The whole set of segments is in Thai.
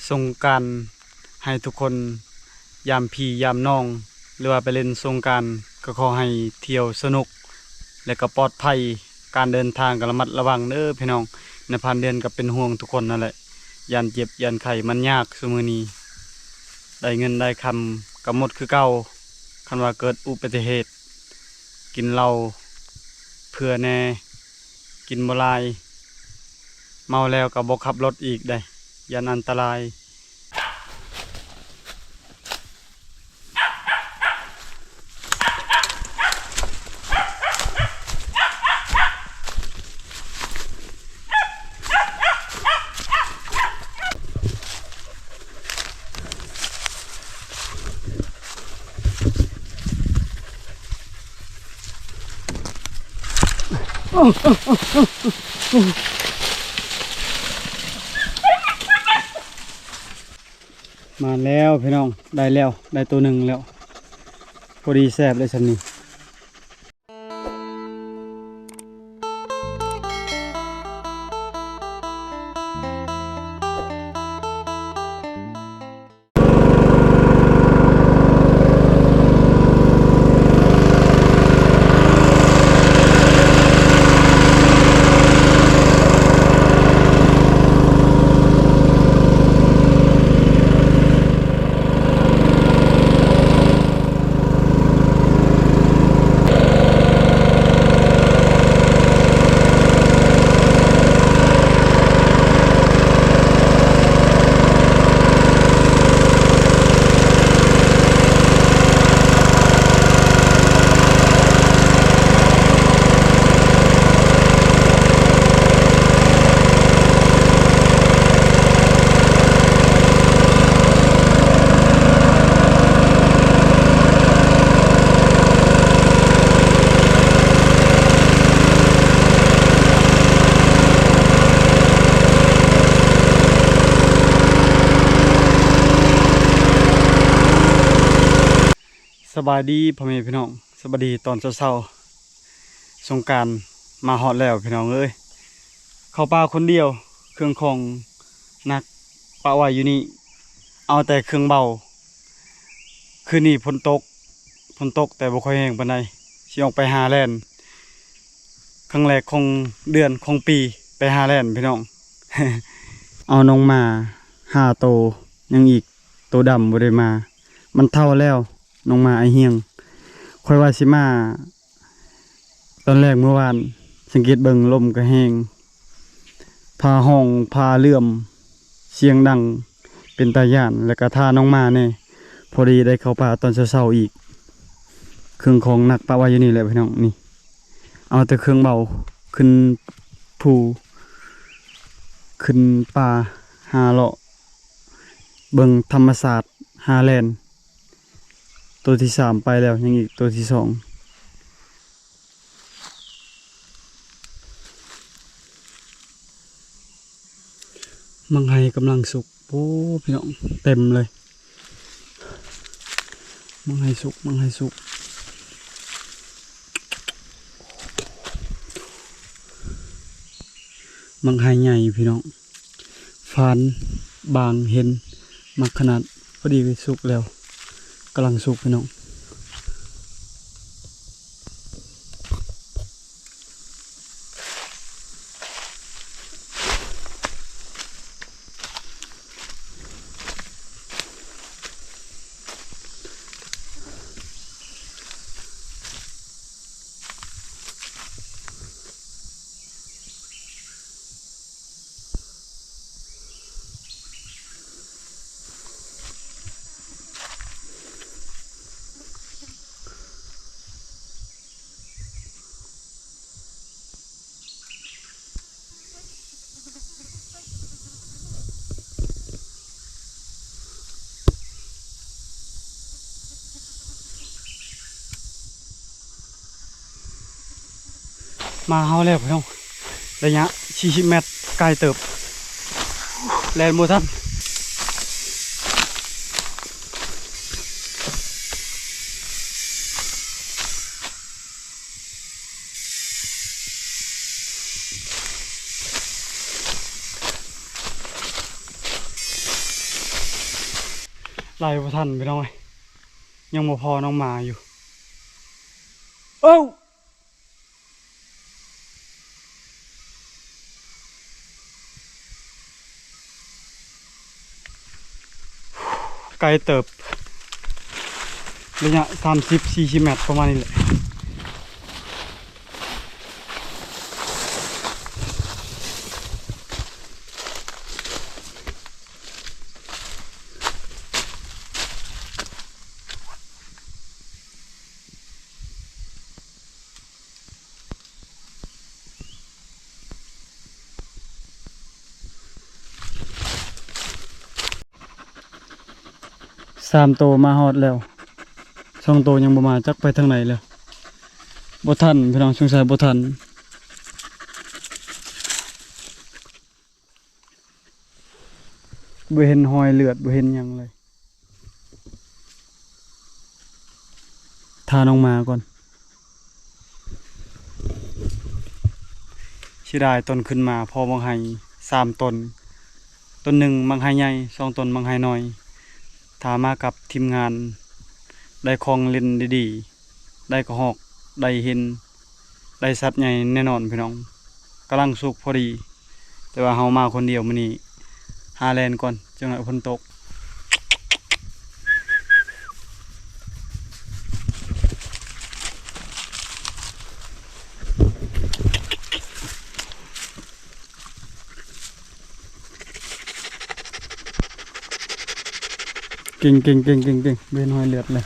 สงกรานต์ให้ทุกคนยามพี่ยามน้องหรือว่าไปเล่นสงกรานต์ก็ขอให้เที่ยวสนุกและก็ปลอดภัยการเดินทางก็ระมัดระวังเด้อพี่น้องในผ่านเดือนก็เป็นห่วงทุกคนนั่นแหละยานเจ็บยานไข้มันยากซุมื้อนี้ได้เงินได้คำก็หมดคือเก่าคันว่าเกิดอุบัติเหตุกินเหล้าเพื่อแน่กินบ่หลายเมาแล้วก็บ่ขับรถอีกได้ยันอันตรายมาแล้วพี่น้องได้แล้วได้ตัวหนึ่งแล้วพอดีแซ่บเลยฉันนี่สบายดีพ่อแม่พี่น้องสบายดีตอนเช้าๆสงกรานต์มาฮอดแล้วพี่น้องเอ้ยเข้าป่าคนเดียวเครื่องของหนักปะไว้อยู่นี่เอาแต่เครื่องเบาคืนนี้ฝนตกแต่บ่ค่อยแห้งปานใดสิออกไปหาแล่นครั้งแรกของเดือนของปีไปหาแล่นพี่น้อง เอาน้องมา5 โตวยังอีกตัวดำบ่ได้มามันเท่าแล้วน้องมาไอเฮียงค่อยว่าสิมาตอนแรกเมื่อวานสังเกตเบิ่งลมก็แห้งพาห้องพาเลื่อมเสียงดังเป็นตาย่านแล้วก็ท่าน้องมาเนี่ยพอดีได้เข้าป่าตอนเช้าๆอีกเครื่องของหนักปะไว้อยู่นี่แหละพี่น้องนี่เอาแต่เครื่องเบาขึ้นภูขึ้นป่าหาเลาะเบิ่งธรรมศาสตร์หาแลนด์ตัวที่3ไปแล้วยังอีกตัวที่2มังไฮกำลังสุกโอ้พี่น้องเต็มเลยมังไฮสุกมังไฮสุกมังไฮใหญ่พี่น้องฟานบางเห็นมักขนาดพอดีไปสุกแล้วกำลังสุกพี่น้องมาเฮาแล้วพี่น้องระยะ40 เมตรไกลเติบแลนด์โมทัน ม ไล่บ่ทันพี่น้องเอ้ยยังบ่พอน้องหมาอยู่เอ้าไกลเติบระยะ30-40 เมตรประมาณนี้แหละ3 โตมาฮอดแล้ว2 โตยังบ่มาจักไปทางไหนแล้วบ่ทันพี่น้องสงสัยบ่ทันบ่เห็นหอยเลือดบ่เห็นหยังเลยทาน้องมาก่อนสิได้ต้นขึ้นมาพอบางไห้3 ต้นต้นหนึ่งบางไห้ใหญ่2 ต้นบางไห้น้อยถ้ามากับทีมงานได้ของเล่นดีๆได้กระหอกได้เห็นได้สัตว์ใหญ่แน่นอนพี่น้องกำลังสุกพอดีแต่ว่าเฮามาคนเดียวมื้อนี้หาแลนก่อนจังหน่อยฝนตกเก่งเบนหอยเลือดเลย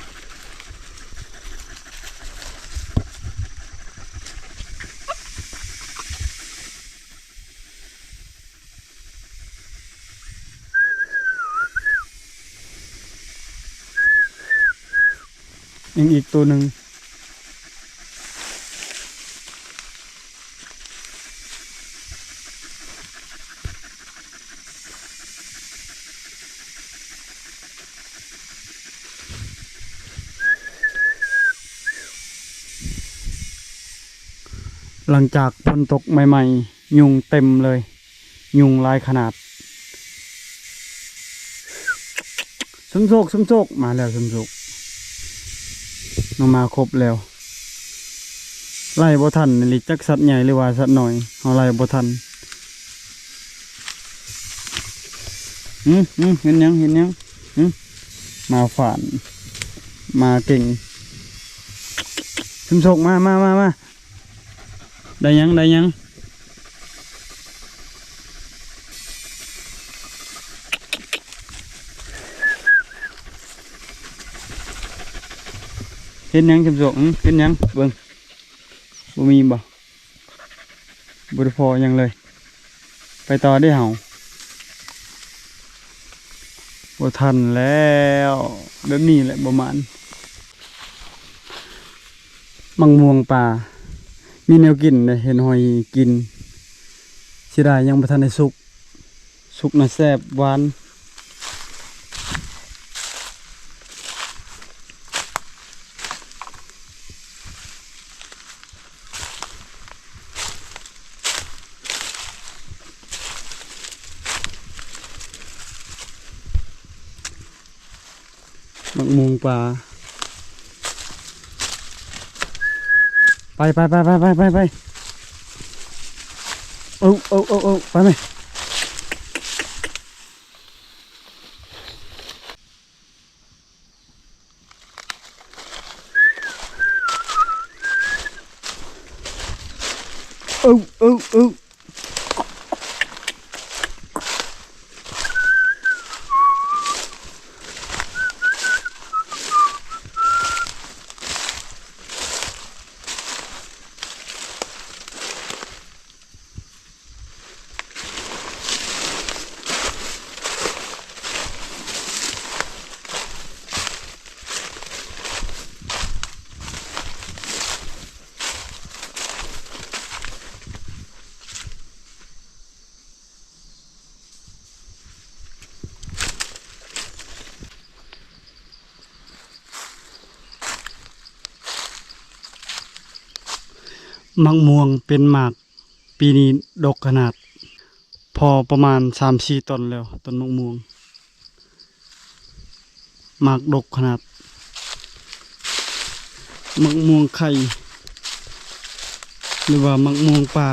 อีกตัวหนึ่งหลังจากฝนตกใหม่ๆยุงเต็มเลยยุงลายขนาดสมโชคมาแล้วสมโชคน้องมาครบแล้วไล่บ่ทันนี่จักสัตว์ใหญ่หรือว่าสัตว์น้อยเฮาไล่บ่ทันเห็นยังมาฝานมาเก่งสมโชคมาได้ยังเห็นยังสมโชคเห็นยังเบิ่งบ่มีบ่ได้พอยังเลยไปต่อได้เห่าบ่ทันแล้วแบบนี้แหละประมาณมังม่วงป่ามีแนวกินเลยเห็นหอยกินสิได้ยังบ่ทันได้สุกน่ะแซ่บหวานมังม่วงป่าไปเอาไปไหมเอามังม่วงเป็นหมากปีนี้ดกขนาดพอประมาณ3-4 ต้นแล้วต้นมะม่วง หมากดกขนาดมะม่วงไข่หรือว่ามะม่วงป่า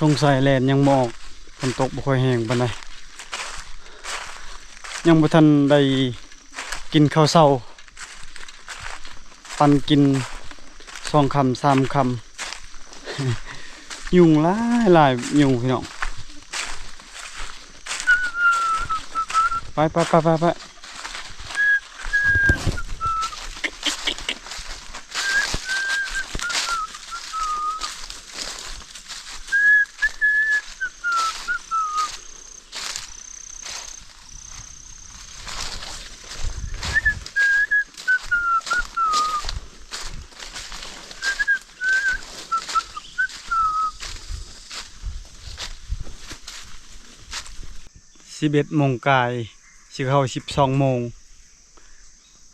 สงสัยแลนยังหมอกฝนตกบ่ค่อยแห้งปานใดยังบ่ทันได้กินข้าวเช้าปันกิน2 คำ 3 คำ ยุงหลายยุงพี่น้องไป11 โมงกายสิเข้า12 โมง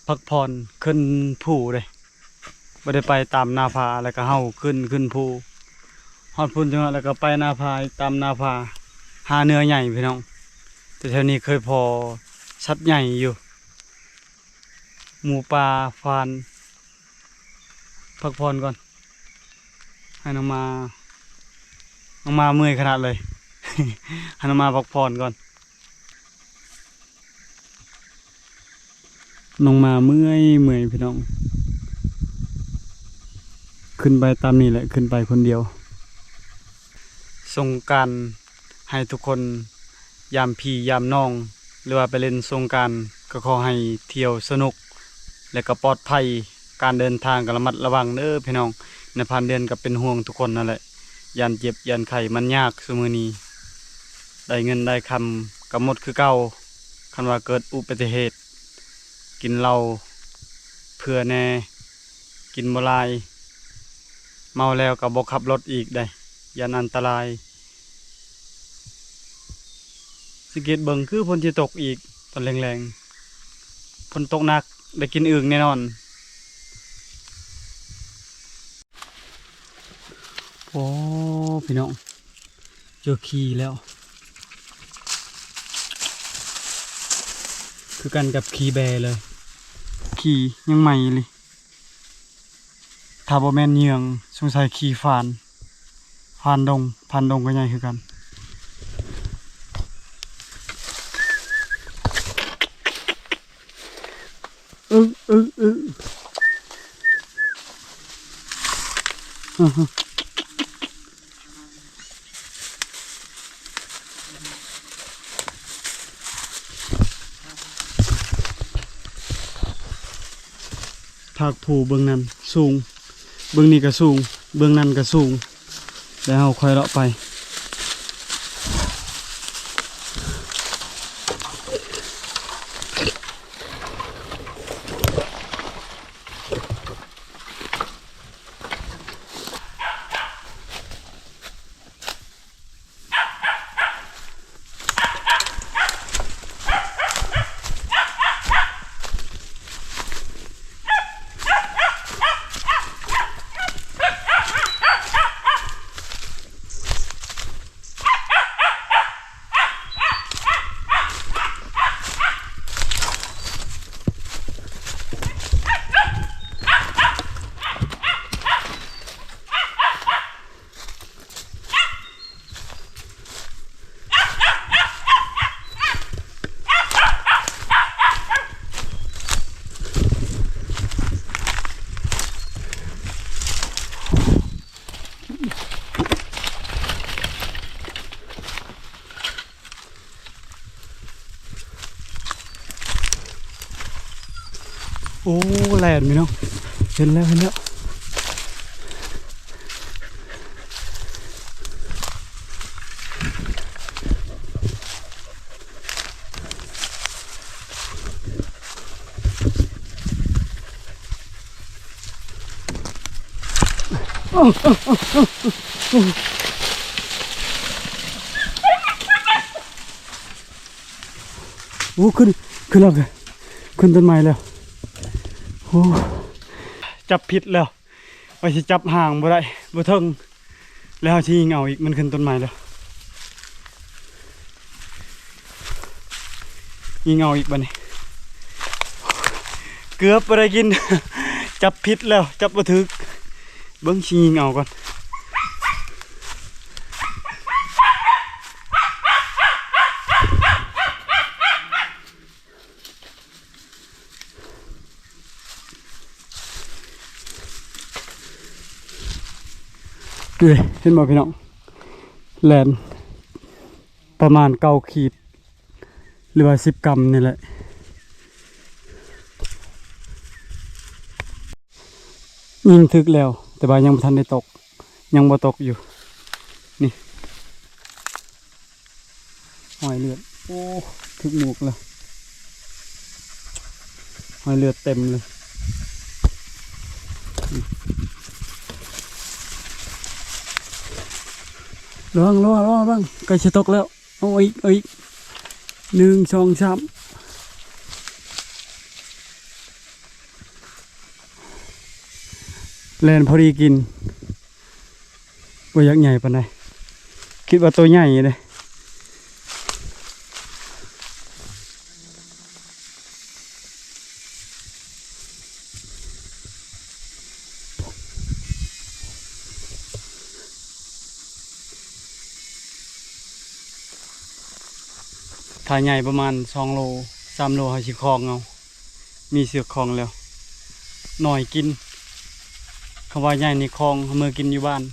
พักผ่อนขึ้นภูเลยบ่ได้ไปตามนาพาแล้วก็เฮาขึ้นภูฮอดพุ่นจังหวะแล้วก็ไปนาพาตามนาพาหาเนื้อใหญ่พี่น้องแต่แถวนี้เคยพอสัตว์ใหญ่อยู่หมูป่าฟานพักผ่อนก่อนให้น้องมาเมื่อยขนาดเลย ให้น้องมาพักผ่อนก่อนน้องมาเมื่อยพี่น้องขึ้นไปตามนี้แหละขึ้นไปคนเดียวสงกรานต์ให้ทุกคนยามพี่ยามน้องหรือว่าไปเล่นสงกรานต์ก็ขอให้เที่ยวสนุกและก็ปลอดภัยการเดินทางก็ระมัดระวังเด้อพี่น้องในผ่านเดือนก็เป็นห่วงทุกคนนั่นแหละยานเจ็บยานไข้มันยากซุมื้อนี้ได้เงินได้คำก็หมดคือเก่าคันว่าเกิดอุบัติเหตุกินเหล้าเพื่อแน่กินบ่หลายเมาแล้วก็บ่ขับรถอีกได้ยันอันตรายสังเกตเบิ่งคือฝนสิตกอีกตอนแรงๆฝนตกหนักได้กินอึ่งแน่นอนโอ้พี่น้องเจอขี้แล้วคือกันกับขี้แบเลยขี้ยังใหม่เลยถ้าบ่แม่นเหยืองสงสัยขี้ฟานดงก็ใหญ่คือกันภาคภูเบื้องนั้นสูงเบื้องนี้ก็สูงเบื้องนั้นก็สูงแล้วเราค่อยเลาะไป โอ้แลนด์มีเนาะเห็นแล้วโอ้ขึ้นแล้วกันขึ้นต้นไม้แล้วโอ้จับผิดแล้วว่าจะจับห่างบ่ได้บ่ถึงแล้วที่ยิงเอาอีกมันขึ้นต้นไม้แล้วยิงเอาอีกบัดนี้เกือบบ่ได้กิน จับผิดแล้วจับบ่ถึกเบิ่งสิยิงเอาก่อนเห็นบ่พี่น้องแลนประมาณ9 ขีดหรือว่า10 กรัมนี่แหละยิงถึกแล้วแต่ว่ายังบ่ทันได้ตกยังบ่ตกอยู่นี่หอยเลือดโอ้ถึกหมูกแล้วหอยเลือดเต็มเลยระวังบ้างใกล้จะตกแล้วเอาอีก1 2 3แลนพอดีกินบ่ยักษ์ใหญ่ปานใดคิดว่าตัวใหญ่เลยถ้าใหญ่ประมาณ2 โล 3 โลเขาสิคลองเอามีเสือกคลองแล้วหน่อยกินคำว่าใหญ่ในคลองเมื่อกินอยู่บ้าน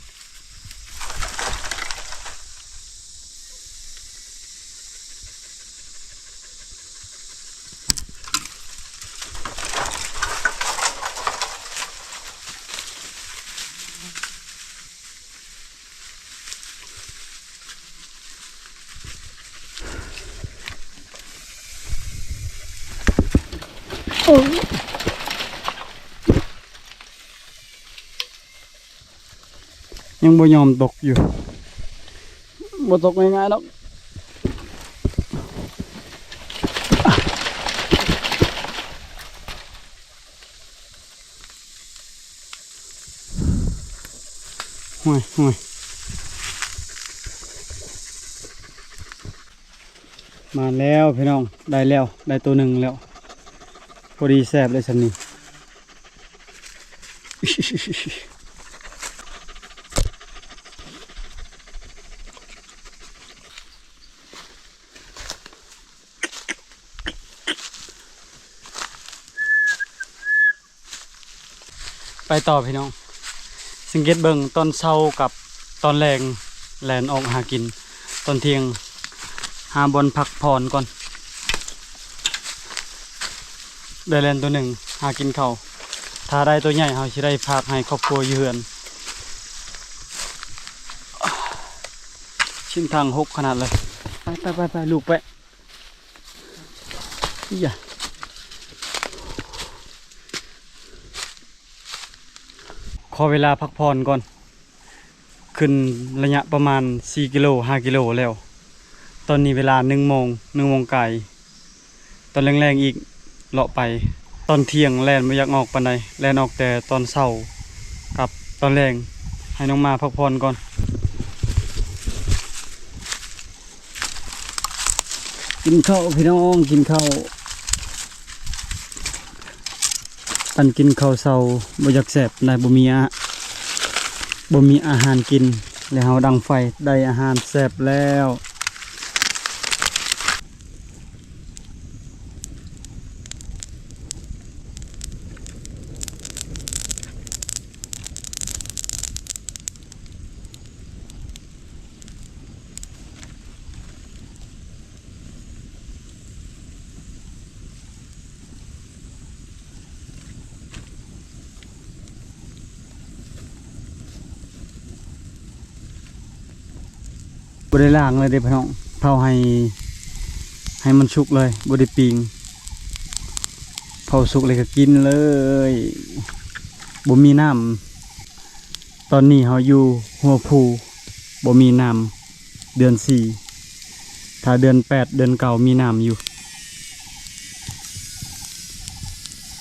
ยังบ่ยอมตกอยู่บ่ตกง่ายๆหรอกห่วยมาแล้วพี่น้องได้แล้วได้ตัวหนึ่งแล้วพอดีแซ่บเลยสันนี่ ไปต่อพี่น้องสังเกตเบิ่งตอนเช้ากับตอนแรงแลนออกหากินตอนเที่ยงหาบนพักผ่อนก่อนได้แลนตัวหนึ่งหากินเขาถ้าได้ตัวใหญ่เขาจะได้พากให้ครอบครัวอยู่เฮือนชิ้นทาง6 ขนาดเลยไปลูกไปอย่าขอเวลาพักผ่อนก่อนขึ้นระยะประมาณ4 กิโล 5 กิโลแล้วตอนนี้เวลา1 โมงไกลตอนแรงๆอีกเลาะไปตอนเที่ยงแล่นไม่อยากออกปานใดแล่นออกแต่ตอนเช้ากับตอนแรงให้น้องมาพักผ่อนก่อนกินข้าวพี่น้องกินข้าวปันกินข้าวเช้าบ่อยากแซ่บได้บ่มีอาหารกินแล้วเฮาดังไฟได้อาหารแซ่บแล้ว บ่ได้ล้างเลยเด้พี่น้องเผาให้มันสุกเลยบ่ได้ปิ้งเผาสุกเลยก็กินเลยบ่มีน้ำตอนนี้เราอยู่หัวภูบ่มีน้ำเดือน4ถ้าเดือน8เดือน9มีน้ำอยู่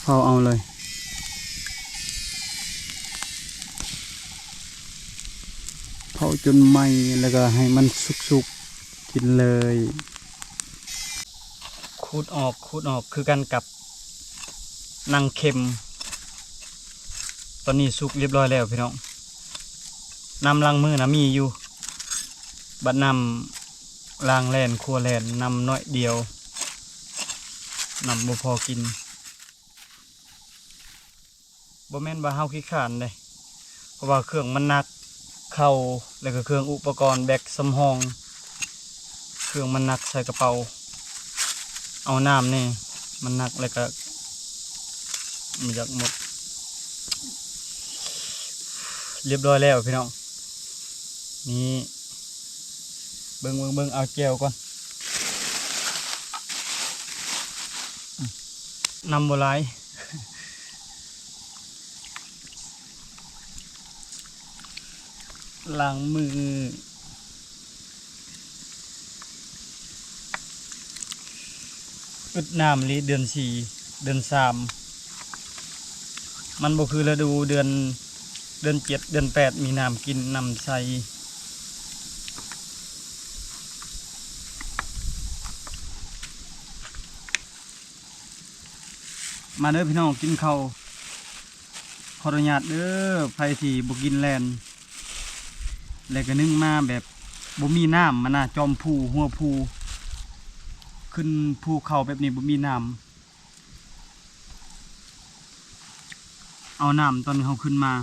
เผาเอาเลยเผาจนไหม้แล้วก็ให้มันสุกๆกินเลยขูดออกคือกันกับนางเค็มตอนนี้สุกเรียบร้อยแล้วพี่น้องน้ำล้างมือนะมีอยู่บัดน้ำล้างแลนครัวแลนน้ำน้อยเดียวน้ำบ่พอกินบ่แม่นว่าเฮาขี้ขานเลยเพราะว่าเครื่องมันหนักเข้าแล้วก็เครื่องอุปกรณ์แบกสำรองเครื่องมันหนักใส่กระเป๋าเอาน้ำนี่มันหนักแล้วก็มันอยากหมดเรียบร้อยแล้วพี่น้องนี่เบิ่งเอาแก้วก่อนนำบัวลายล้างมืออึดน้ำลีเดือน4เดือน3มันบ่คือฤดูเดือน7เดือน8มีน้ำกินน้ำใสมาเด้อพี่น้องกินข้าวขออนุญาตเด้อไผที่บ่กินแลนแล้วก็นึ่งมาแบบบ่มีน้ำมันน่ะจอมภูหัวภูขึ้นภูเขาแบบนี้บ่มีน้ำเอาน้ำตอนเขาขึ้นมา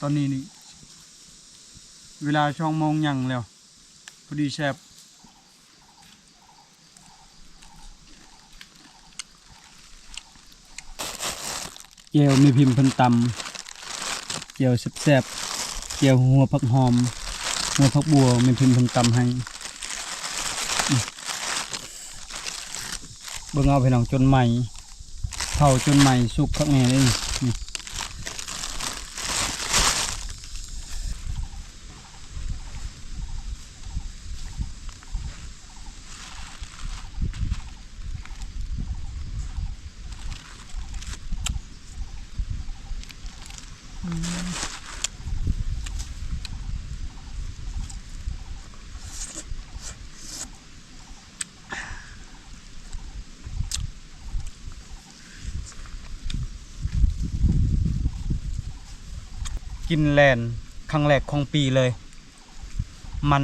ตอนนี้นี่เวลาช่องโมงยังแล้วพอดีแซ่บเจียวมีพิมพ์เพิ่นตำเจียวแซ่บๆเจียวหัวผักหอมหัวผักบัวมีพิมพ์เพิ่นตำให้เบิ่งเอาพี่น้องจนใหม่เผาจนใหม่สุกข้างในเลยนี่กินแลนครั้งแรกของปีเลยมัน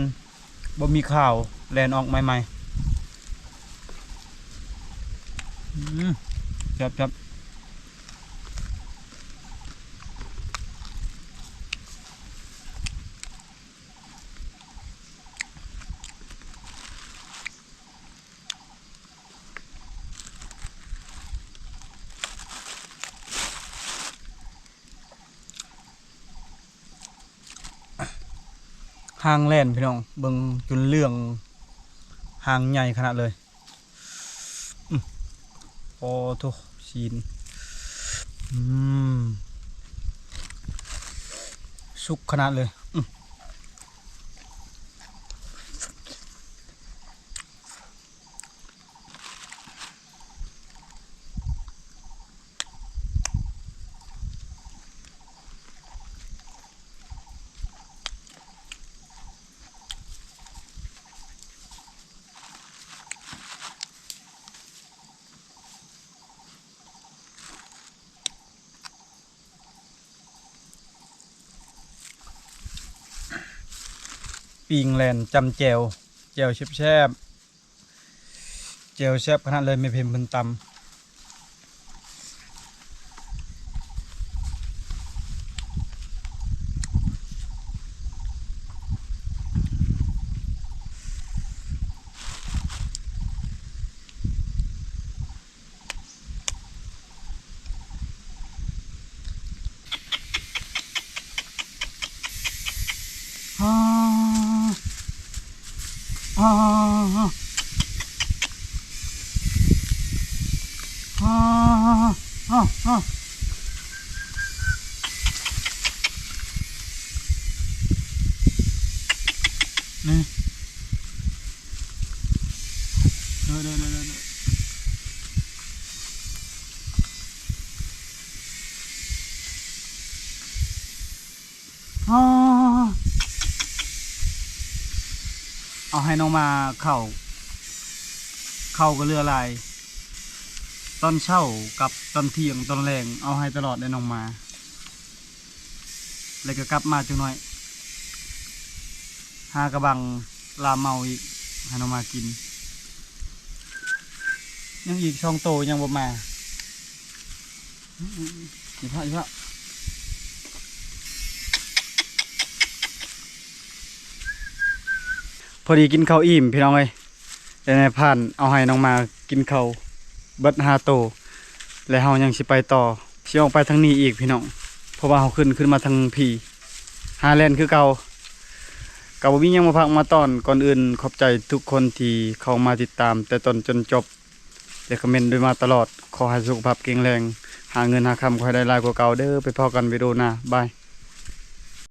บ่มีข้าวแลนออกใหม่ๆจับหางแล่นพี่น้องเบิ่งจนเรื่องหางใหญ่ขนาดเลยโอ้ทุกชีนสุกขนาดเลยปิงแลนจำแจวแซ่บแจวแซ่บขนาดเลยไม่เพิ่มเพิ่นตำ อ้อนี่เด้ออ๋อเอาให้น้องมาเข้ากับเรือลายตอนเช้ากับตอนเที่ยงตอนแรงเอาให้ตลอดได้น้องมาแล้วก็กลับมาจังหน่อยหากระบังลาเมาอีกให้น้องมากินยังอีก2 โตยังบ่มาอีกพระพอดีกินข้าวอิ่มพี่น้องเอ้ยแต่ในผ่านเอาให้น้องมากินข้าวเบิด5 โตแล้วเฮายังสิไปต่อสิออกไปทางนี้อีกพี่น้องเพราะว่าเฮาขึ้นมาทางพี่หาแลนด์คือเก่ากับบ่มีหยังมาพักมาตอนก่อนอื่นขอบใจทุกคนที่เข้ามาติดตามแต่ต้นจนจบและคอมเมนต์ด้วยมาตลอดขอให้สุขภาพแข็งแรงหาเงินหาคำขอให้ได้หลายกว่าเก่าเด้อไปพอกันวิดีโอหน้าบาย